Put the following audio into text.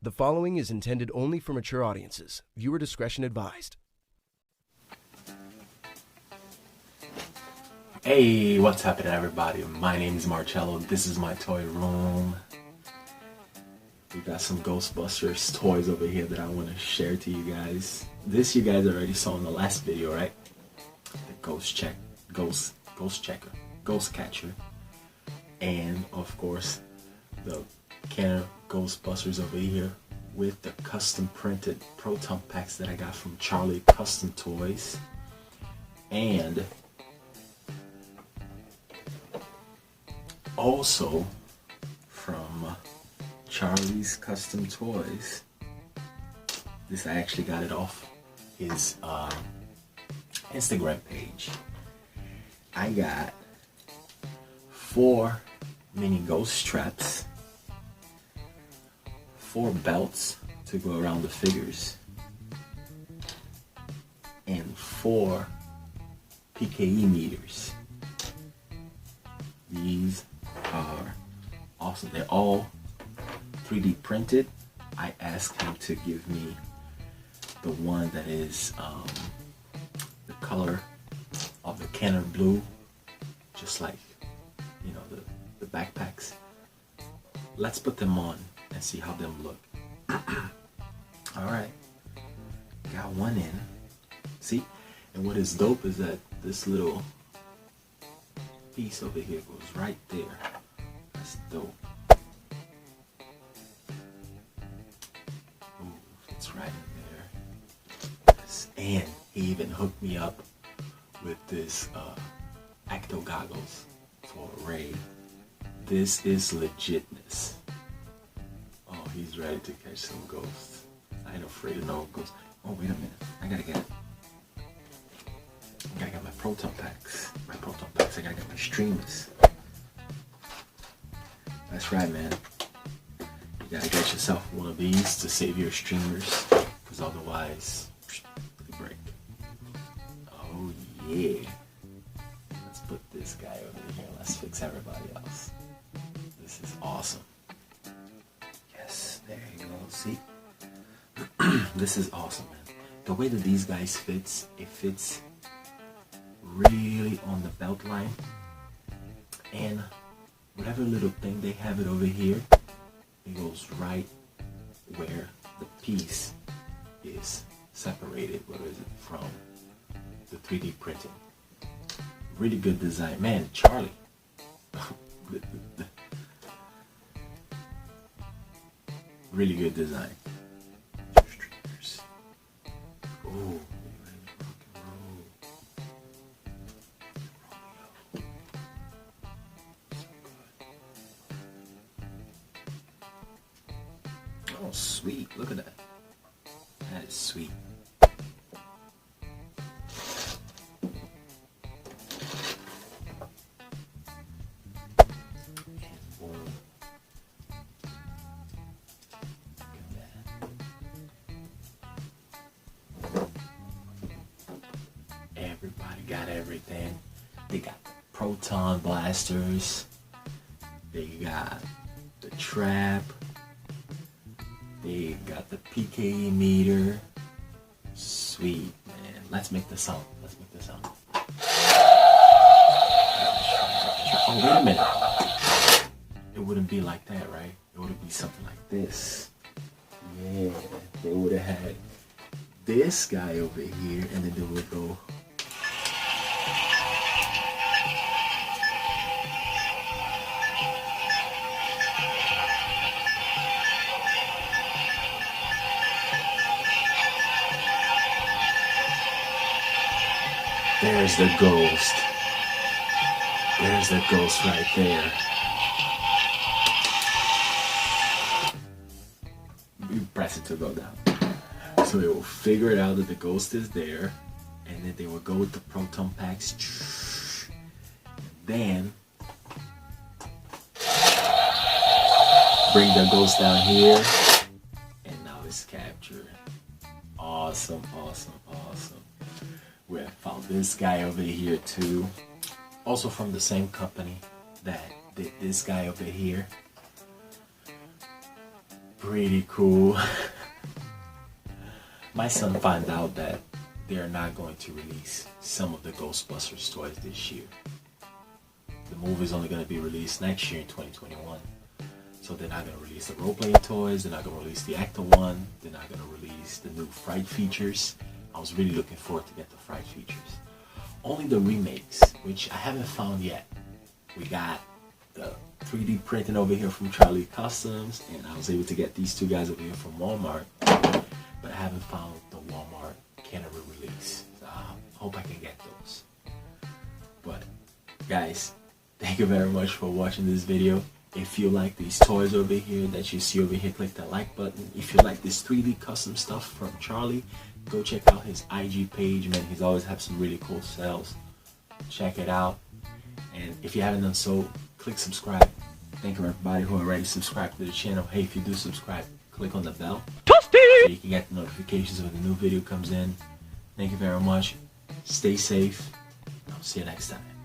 The following is intended only for mature audiences. Viewer discretion advised. Hey, what's happening, everybody? My name is Marcello. This is my toy room. We got some Ghostbusters toys over here that I want to share to you guys. This you guys already saw in the last video, right? The ghost catcher, and of course the Kenner Ghostbusters over here with the custom printed proton packs that I got from Charlie Custom Toys, and also from Charlie's Custom Toys. This I actually got it off his Instagram page. I got 4 mini ghost traps, 4 belts to go around the figures, and 4 PKE meters. These are awesome. They're all 3D printed. I asked him to give me the one that is the color of the Kenner blue, just like, you know, the backpacks. Let's put them on and see how them look. Alright, got one in. See? And what is dope is that this little piece over here goes right there. That's dope. Ooh, it's right in there. Yes. And he even hooked me up with this Ecto goggles for Ray. This is legitness. Oh, he's ready to catch some ghosts. I ain't afraid of no ghosts. Oh, wait a minute. I gotta get my proton packs. I gotta get my streamers. That's right, man. You gotta get yourself one of these to save your streamers, because otherwise they break. Oh yeah. Let's put this guy over here. Let's fix everybody else. This is awesome. Yes, there you go. See? This is awesome, man. The way that these guys fits, it fits really on the belt line, and whatever little thing they have it over here, it goes right where the piece is separated, where is it, from the 3D printing. Really good design, man. Charlie. Really good design. Streamers. Oh. Oh, sweet. Look at that. That is sweet. And boom. Look at that. Everybody got everything. They got the proton blasters. They got the trap. They got the PKE meter. Sweet, man. Let's make the sound. Oh, wait a minute. It wouldn't be like that, right? It would be something like this. Yeah, they would have had this guy over here, and then they would go. There's the ghost. There's the ghost right there. You press it to go down. So they will figure it out that the ghost is there, and then they will go with the proton packs. Then bring the ghost down here, and now it's captured. Awesome, awesome, awesome. We have found this guy over here too, also from the same company that did this guy over here. pretty cool. My son found out that they're not going to release some of the Ghostbusters toys this year. The movie is only going to be released next year in 2021. So they're not going to release the role-playing toys, they're not going to release the Ecto one, they're not going to release the new Fright features. I was really looking forward to get the Fright features. Only the remakes, which I haven't found yet. We got the 3D printing over here from Charlie Customs, and I was able to get these two guys over here from Walmart, but I haven't found the Walmart Canada release. So I hope I can get those. But guys, thank you very much for watching this video. If you like these toys over here that you see over here, click that like button. If you like this 3D custom stuff from Charlie, go check out his IG page, man. He's always have some really cool sales. Check it out. And if you haven't done so, click subscribe. Thank you everybody who already subscribed to the channel. Hey, if you do subscribe, click on the bell so you can get the notifications when the new video comes in. Thank you very much. Stay safe. I'll see you next time.